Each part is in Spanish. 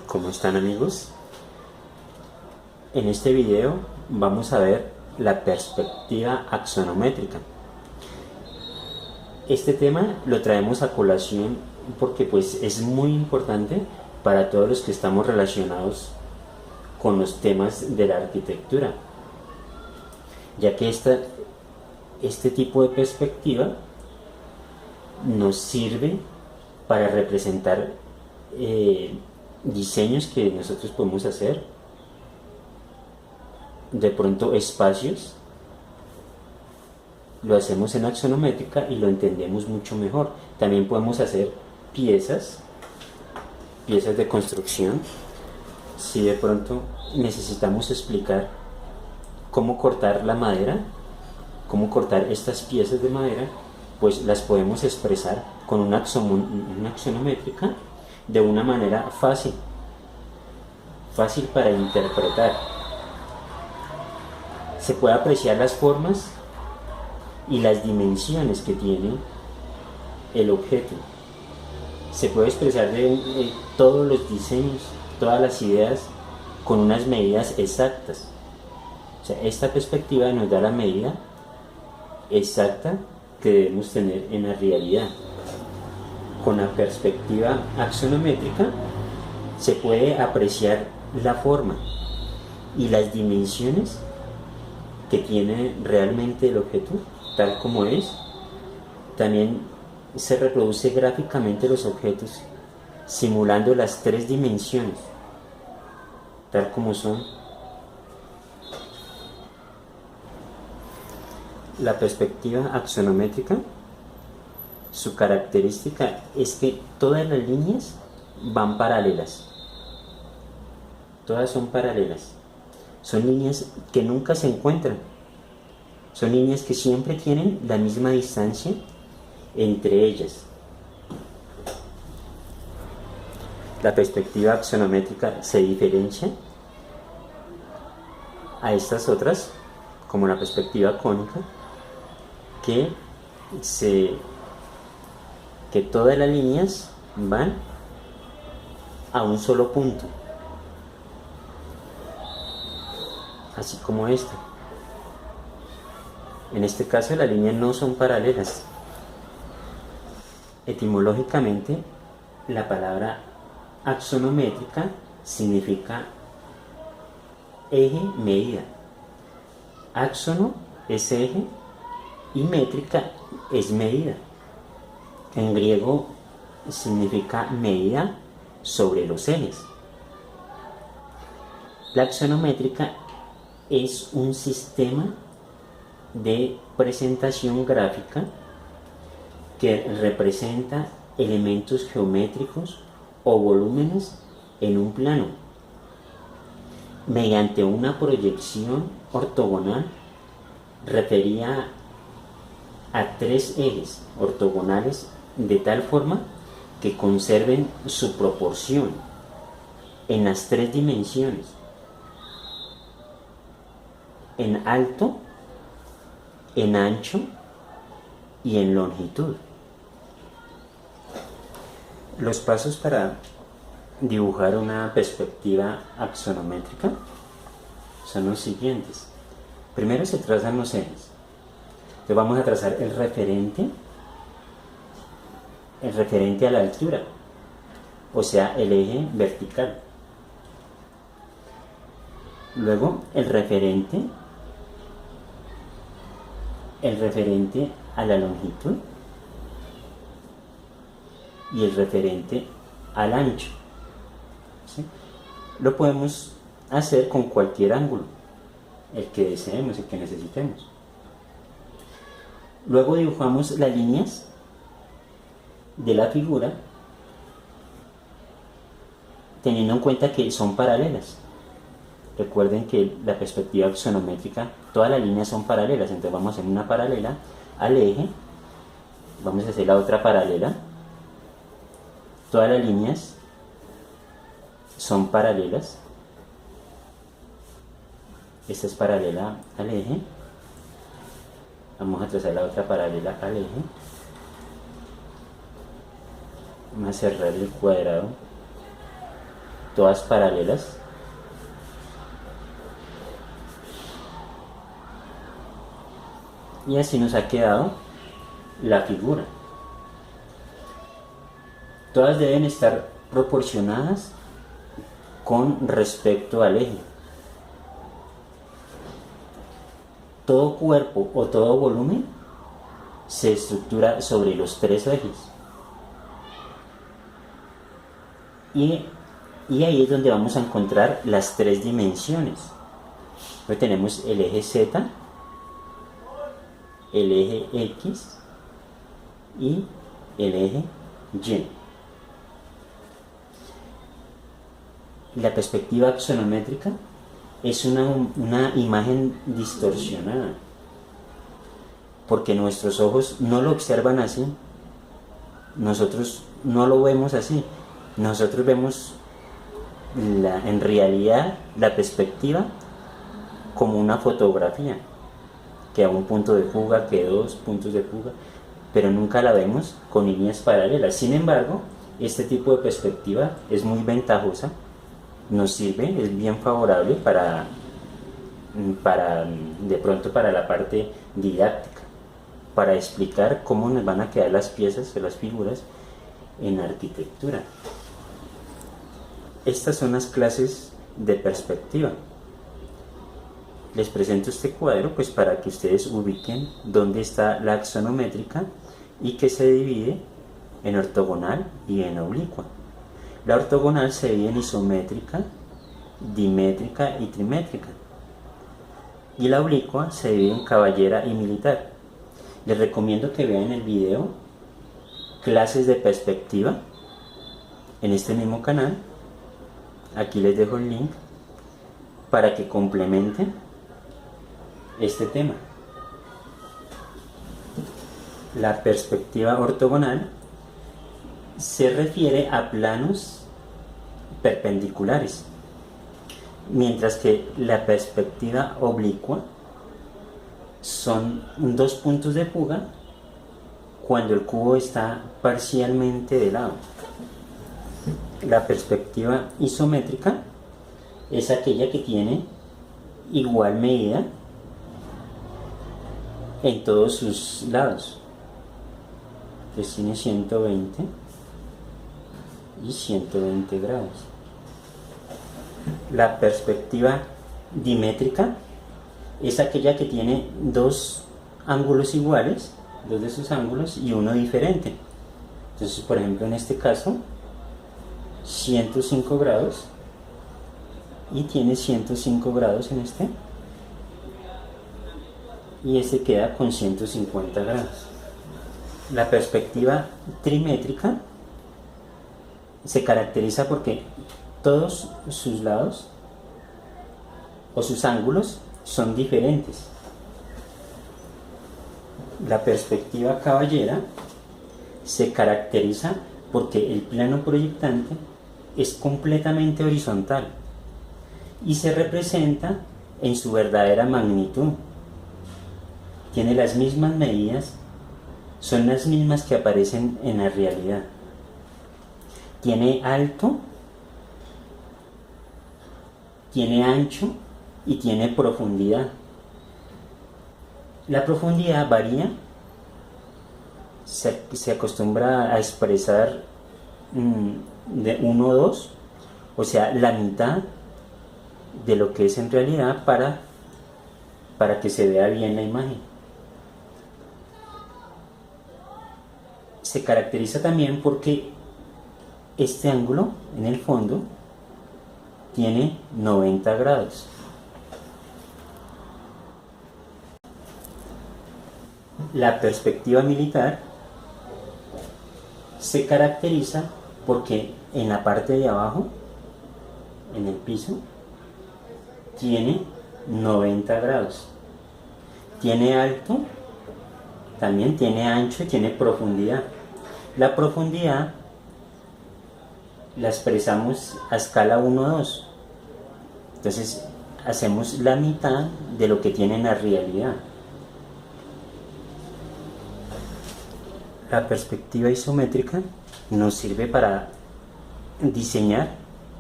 ¿Cómo están, amigos? En este video vamos a ver la perspectiva axonométrica. Este tema lo traemos a colación porque pues es muy importante para todos los que estamos relacionados con los temas de la arquitectura, ya que este tipo de perspectiva nos sirve para representar diseños que nosotros podemos hacer, de pronto espacios, lo hacemos en axonométrica y lo entendemos mucho mejor. También podemos hacer piezas de construcción. Si de pronto necesitamos explicar cómo cortar la madera, cómo cortar estas piezas de madera, pues las podemos expresar con una axonométrica de una manera fácil para interpretar. Se puede apreciar las formas y las dimensiones que tiene el objeto. Se puede expresar todos los diseños, todas las ideas con unas medidas exactas. O sea, esta perspectiva nos da la medida exacta que debemos tener en la realidad. Con la perspectiva axonométrica se puede apreciar la forma y las dimensiones que tiene realmente el objeto tal como es. También se reproduce gráficamente los objetos simulando las tres dimensiones tal como son. La perspectiva axonométrica, su característica es que todas las líneas van paralelas. Todas son paralelas. Son líneas que nunca se encuentran. Son líneas que siempre tienen la misma distancia entre ellas. La perspectiva axonométrica se diferencia a estas otras, como la perspectiva cónica, que todas las líneas van a un solo punto, así como esta. En este caso las líneas no son paralelas. Etimológicamente, la palabra axonométrica significa eje, medida. Axono es eje y métrica es medida. En griego significa medida sobre los ejes. La axonométrica es un sistema de presentación gráfica que representa elementos geométricos o volúmenes en un plano mediante una proyección ortogonal referida a tres ejes ortogonales de tal forma que conserven su proporción en las tres dimensiones, en alto, en ancho y en longitud. Los pasos para dibujar una perspectiva axonométrica son los siguientes. Primero se trazan los ejes. Entonces vamos a trazar el referente a la altura, o sea, el eje vertical. Luego el referente a la longitud y el referente al ancho. ¿Sí? Lo podemos hacer con cualquier ángulo, el que deseemos, el que necesitemos. Luego dibujamos las líneas de la figura teniendo en cuenta que son paralelas. Recuerden que la perspectiva axonométrica, todas las líneas son paralelas, entonces vamos a hacer una paralela al eje, vamos a hacer la otra paralela, todas las líneas son paralelas, esta es paralela al eje, vamos a trazar la otra paralela al eje, vamos a cerrar el cuadrado, todas paralelas. Y así nos ha quedado la figura. Todas deben estar proporcionadas con respecto al eje. Todo cuerpo o todo volumen se estructura sobre los tres ejes. Y ahí es donde vamos a encontrar las tres dimensiones. Hoy tenemos el eje Z, el eje X y el eje Y. La perspectiva axonométrica es una imagen distorsionada, porque nuestros ojos no lo observan así, nosotros no lo vemos así, nosotros vemos en realidad la perspectiva como una fotografía, que a un punto de fuga, que dos puntos de fuga, pero nunca la vemos con líneas paralelas. Sin embargo, este tipo de perspectiva es muy ventajosa, nos sirve, es bien favorable para de pronto para la parte didáctica, para explicar cómo nos van a quedar las piezas o las figuras en arquitectura. Estas son las clases de perspectiva. Les presento este cuadro pues para que ustedes ubiquen dónde está la axonométrica y que se divide en ortogonal y en oblicua. La ortogonal se divide en isométrica, dimétrica y trimétrica. Y la oblicua se divide en caballera y militar. Les recomiendo que vean el video clases de perspectiva en este mismo canal. Aquí les dejo el link para que complementen este tema. La perspectiva ortogonal se refiere a planos perpendiculares, mientras que la perspectiva oblicua son dos puntos de fuga cuando el cubo está parcialmente de lado. La perspectiva isométrica es aquella que tiene igual medida en todos sus lados. Entonces tiene 120 y 120 grados. La perspectiva dimétrica es aquella que tiene dos ángulos iguales, dos de sus ángulos y uno diferente. Entonces, por ejemplo, en este caso 105 grados y tiene 105 grados en este, y este queda con 150 grados. La perspectiva trimétrica se caracteriza porque todos sus lados o sus ángulos son diferentes. La perspectiva caballera se caracteriza porque el plano proyectante es completamente horizontal y se representa en su verdadera magnitud. Tiene las mismas medidas, son las mismas que aparecen en la realidad. Tiene alto, tiene ancho y tiene profundidad. La profundidad varía, se acostumbra a expresar de 1 o 2, o sea, la mitad de lo que es en realidad para que se vea bien la imagen. Se caracteriza también porque este ángulo en el fondo tiene 90 grados. La perspectiva militar se caracteriza porque en la parte de abajo, en el piso, tiene 90 grados. Tiene alto, también tiene ancho y tiene profundidad. La profundidad la expresamos a escala 1-2. Entonces hacemos la mitad de lo que tiene en la realidad. La perspectiva isométrica nos sirve para diseñar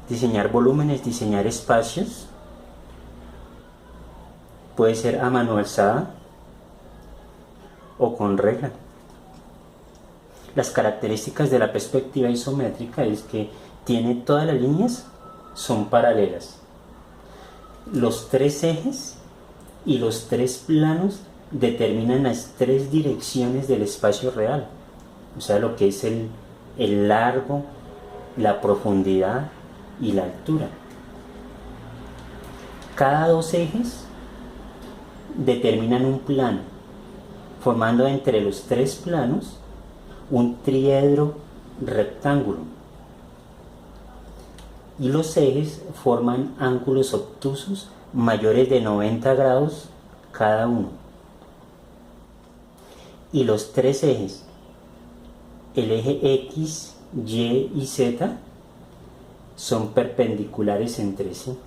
diseñar volúmenes, diseñar espacios. Puede ser a mano alzada o con regla. Las características de la perspectiva isométrica es que tiene todas las líneas son paralelas. Los tres ejes y los tres planos determinan las tres direcciones del espacio real. O sea, lo que es el largo, la profundidad y la altura. Cada dos ejes determinan un plano, formando entre los tres planos un triedro rectángulo. Y los ejes forman ángulos obtusos mayores de 90 grados cada uno. Y los tres ejes, el eje X, Y y Z, son perpendiculares entre sí.